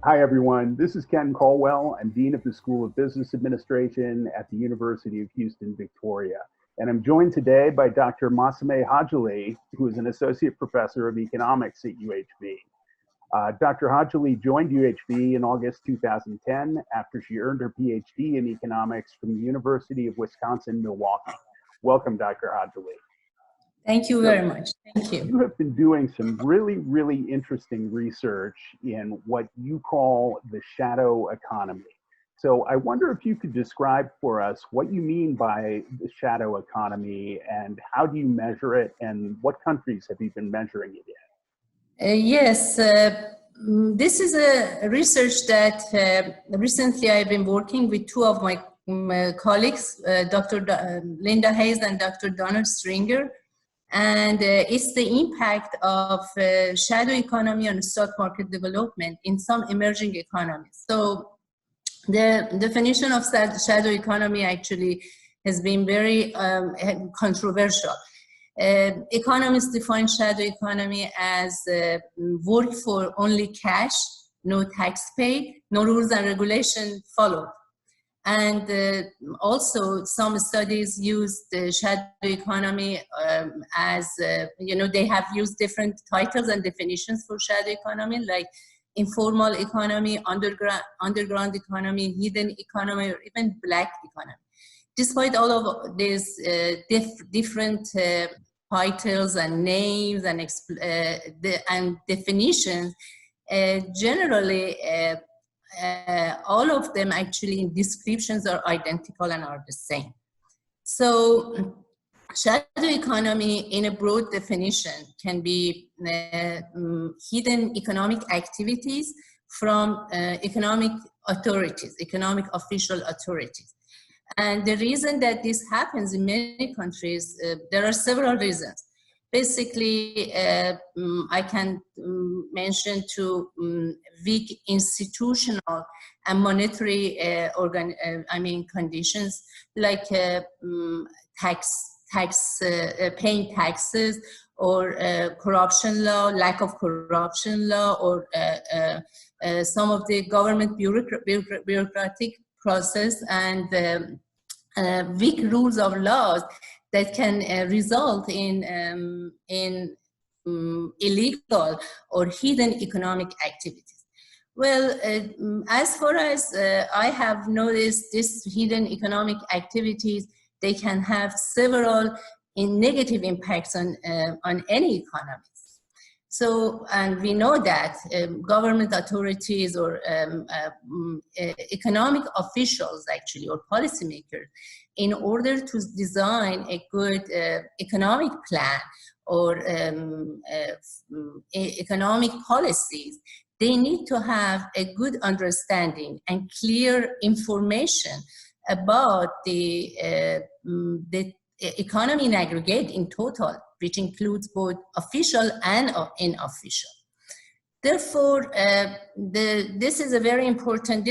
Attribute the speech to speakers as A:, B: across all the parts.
A: Hi, everyone. This is Ken Colwell. I'm Dean of the School of Business Administration at the University of Houston, Victoria. And I'm joined today by Dr. Massomeh Hajilee, who is an Associate Professor of Economics at UHV. Dr. Hajilee joined UHV in August 2010 after she earned her PhD in economics from the University of Wisconsin-Milwaukee. Welcome, Dr. Hajilee.
B: Thank you very much. Thank you.
A: You have been doing some really interesting research in what you call the shadow economy. So I wonder if you could describe for us what you mean by the shadow economy and how do you measure it and what countries have you been measuring it in?
B: Yes, this is a research that recently I've been working with two of my colleagues, Dr. Linda Hayes and Dr. Donald Stringer. And it's the impact of shadow economy on stock market development in some emerging economies. So the definition of shadow economy actually has been very controversial. Economists define shadow economy as work for only cash, no tax pay, no rules and regulation followed. And also some studies use the shadow economy as, they have used different titles and definitions for shadow economy, like informal economy, underground economy, hidden economy, or even black economy. Despite all of these different titles and names and definitions, generally, all of them actually in descriptions are identical and are the same. So shadow economy in a broad definition can be hidden economic activities from economic authorities, economic official authorities. And the reason that this happens in many countries, there are several reasons. Basically, I can mention two weak institutional and monetary conditions, like paying taxes, or corruption law, lack of corruption law, or some of the government bureaucratic process and weak rules of laws that can result in illegal or hidden economic activities. Well, as far as I have noticed, these hidden economic activities, they can have several negative impacts on any economy. So, and we know that government authorities or economic officials actually, or policymakers, in order to design a good economic plan or economic policies, they need to have a good understanding and clear information about the economy in aggregate, in total, which includes both official and unofficial. Therefore, this was a very important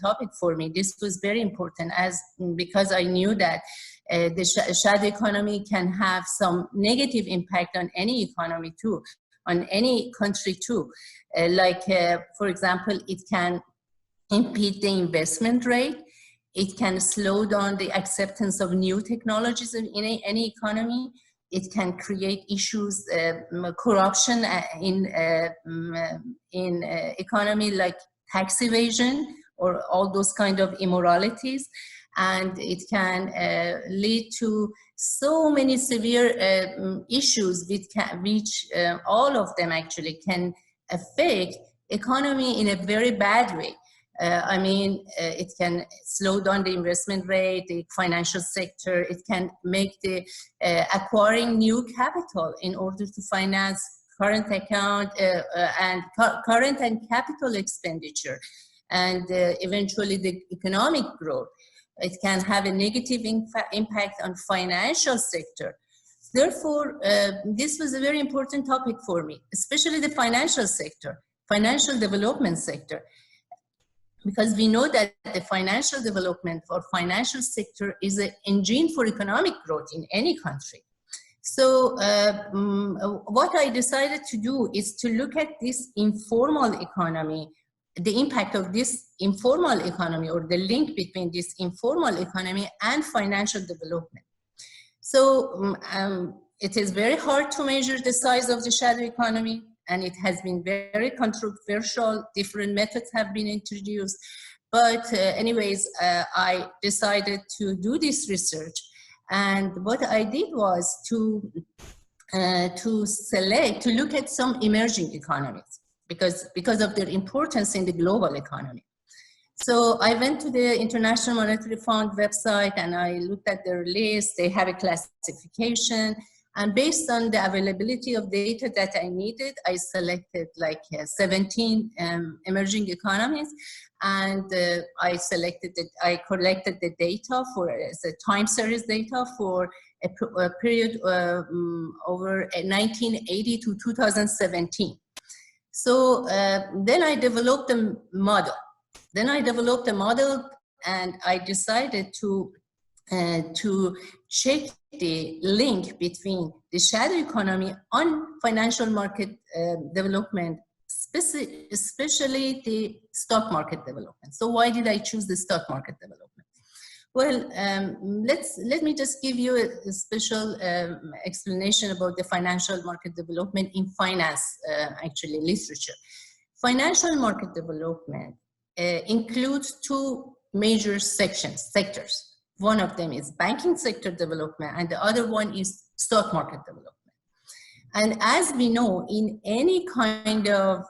B: topic for me. This was very important because I knew that the shadow economy can have some negative impact on any economy too, on any country too. For example, it can impede the investment rate. It can slow down the acceptance of new technologies in any economy. It can create issues, corruption in economy, like tax evasion or all those kind of immoralities. And it can lead to so many severe issues which all of them actually can affect economy in a very bad way. It can slow down the investment rate, the financial sector. It can make the acquiring new capital in order to finance current account and current and capital expenditure, and eventually the economic growth. It can have a negative impact on financial sector. Therefore, this was a very important topic for me, especially the financial sector, financial development sector. Because we know that the financial development or financial sector is an engine for economic growth in any country. So what I decided to do is to look at this informal economy, the impact of this informal economy, or the link between this informal economy and financial development. So it is very hard to measure the size of the shadow economy, and it has been very controversial. Different methods have been introduced. But anyways, I decided to do this research. And what I did was to look at some emerging economies because of their importance in the global economy. So I went to the International Monetary Fund website and I looked at their list. They have a classification. And based on the availability of data that I needed, I selected like 17 emerging economies. And I collected the data for the time series data for a period over 1980 to 2017. So then I developed a model. And I decided to check the link between the shadow economy on financial market development, especially the stock market development. So why did I choose the stock market development? Well, let me just give you a special explanation about the financial market development in finance, actually literature. Financial market development includes two major sectors. One of them is banking sector development, and the other one is stock market development. And as we know, in any kind of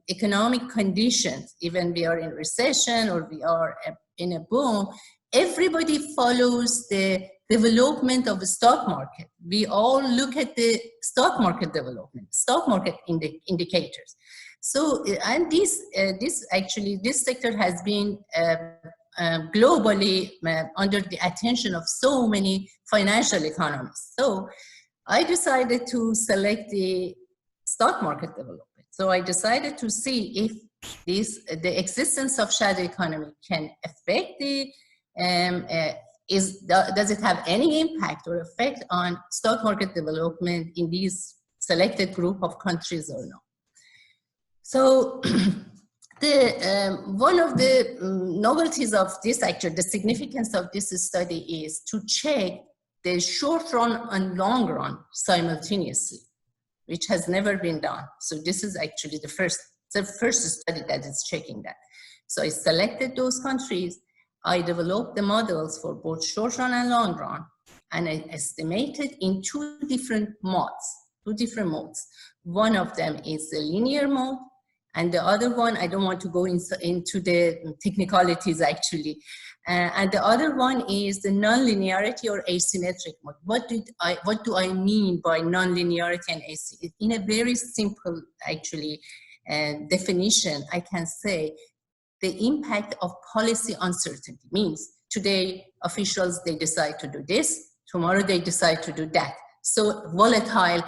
B: economic conditions, even we are in recession or we are in a boom, everybody follows the development of the stock market. We all look at the stock market development, stock market indicators. So, and this sector has been globally under the attention of so many financial economists. So I decided to select the stock market development. So I decided to see if the existence of shadow economy can affect the, does it have any impact or effect on stock market development in these selected group of countries or not. So one of the novelties of this, actually, the significance of this study is to check the short run and long run simultaneously, which has never been done. So this is actually the first study that is checking that. So I selected those countries. I developed the models for both short run and long run, and I estimated in two different modes. One of them is the linear mode, and the other one, I don't want to go into the technicalities actually. And the other one is the non-linearity or asymmetric mode. What do I mean by non-linearity and asymmetry? In a very simple, actually, definition, I can say the impact of policy uncertainty means today officials, they decide to do this, tomorrow they decide to do that. So volatile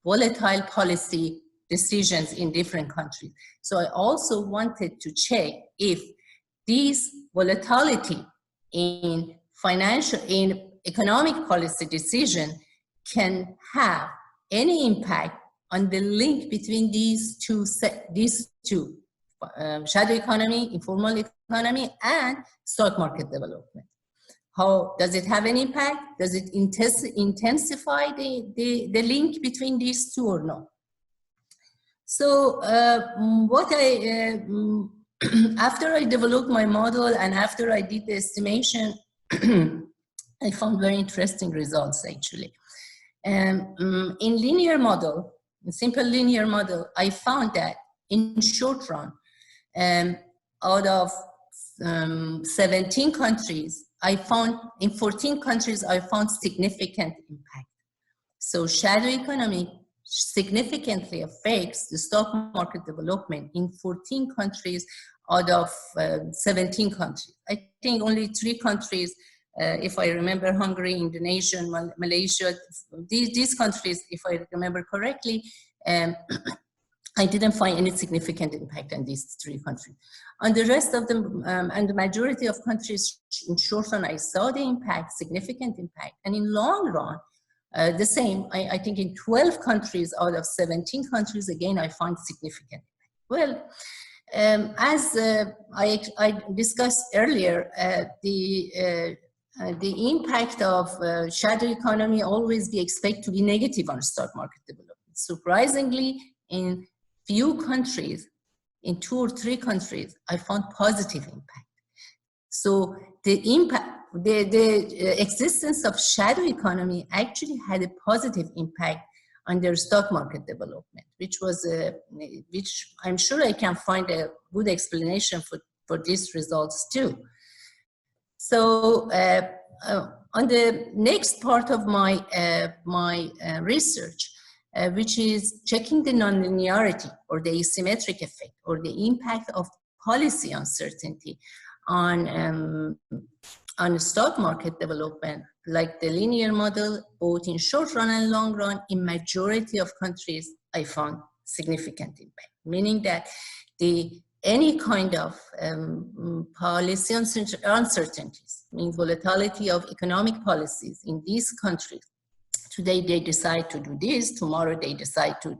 B: policy decisions in different countries. So I also wanted to check if these volatility in economic policy decision can have any impact on the link between these two shadow economy, informal economy, and stock market development. How does it have an impact? Does it intensify the link between these two or not? So after I developed my model and after I did the estimation, I found very interesting results actually. In simple linear model, I found that in short run, out of 17 countries, in 14 countries, I found significant impact. So shadow economy significantly affects the stock market development in 14 countries out of 17 countries. I think only 3 countries, if I remember, Hungary, Indonesia, Malaysia, these countries, if I remember correctly, I didn't find any significant impact on these 3 countries. On the rest of them, and the majority of countries in short run, I saw the impact, significant impact. And in long run, The same, I think in 12 countries out of 17 countries, again, I find significant. Well, as I discussed earlier, the impact of shadow economy always be expected to be negative on stock market development. Surprisingly, in few countries, in 2 or 3 countries, I found positive impact. So the impact, the existence of shadow economy actually had a positive impact on their stock market development, which was which I'm sure I can find a good explanation for these results too. So on the next part of my research, which is checking the nonlinearity or the asymmetric effect or the impact of policy uncertainty on stock market development, like the linear model, both in short run and long run, in majority of countries, I found significant impact, meaning that any kind of policy uncertainties, means volatility of economic policies in these countries. Today they decide to do this, tomorrow they decide to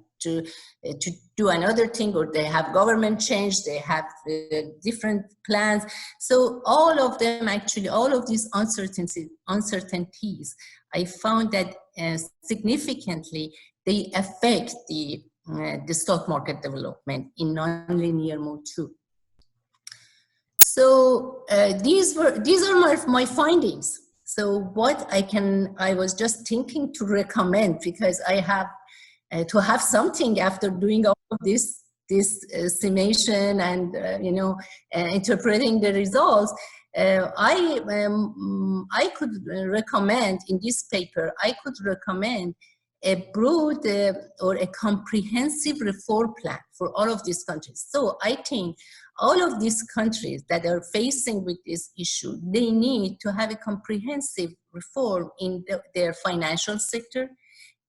B: do another thing, or they have government change, they have different plans. So all of them, actually, all of these uncertainties, I found that significantly they affect the stock market development in non-linear mode too. So these are my findings. So what I was just thinking to recommend, because I have to have something after doing all of this estimation and interpreting the results. I could recommend in this paper, I could recommend a broad or a comprehensive reform plan for all of these countries. So I think all of these countries that are facing with this issue, they need to have a comprehensive reform in their financial sector,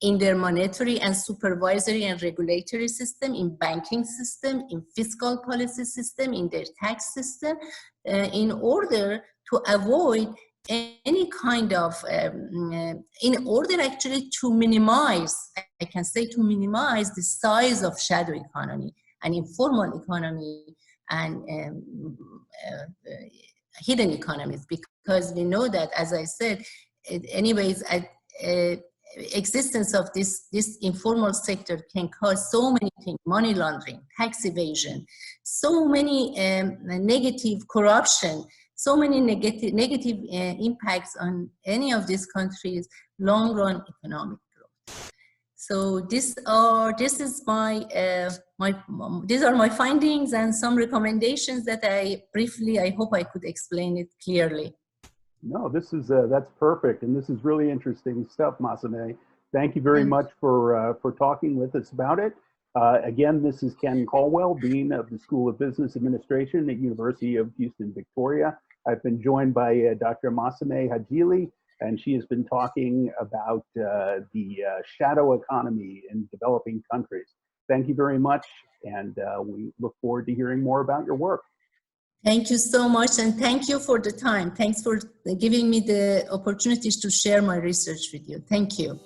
B: in their monetary and supervisory and regulatory system, in banking system, in fiscal policy system, in their tax system, in order to avoid any kind of, in order actually to minimize, I can say to minimize the size of shadow economy and informal economy and hidden economies, because we know that, as I said, anyways, existence of this informal sector can cause so many things: money laundering, tax evasion, so many negative corruption, so many negative impacts on any of these countries' long-run economic growth. So these are my findings and some recommendations that I hope I could explain it clearly.
A: No, that's perfect, and this is really interesting stuff, Massomeh. Thank you very much for talking with us about it. Again, this is Ken Caldwell, Dean of the School of Business Administration at University of Houston, Victoria. I've been joined by Dr. Massomeh Hajilee, and she has been talking about the shadow economy in developing countries. Thank you very much, and we look forward to hearing more about your work.
B: Thank you so much, and thank you for the time. Thanks for giving me the opportunities to share my research with you. Thank you.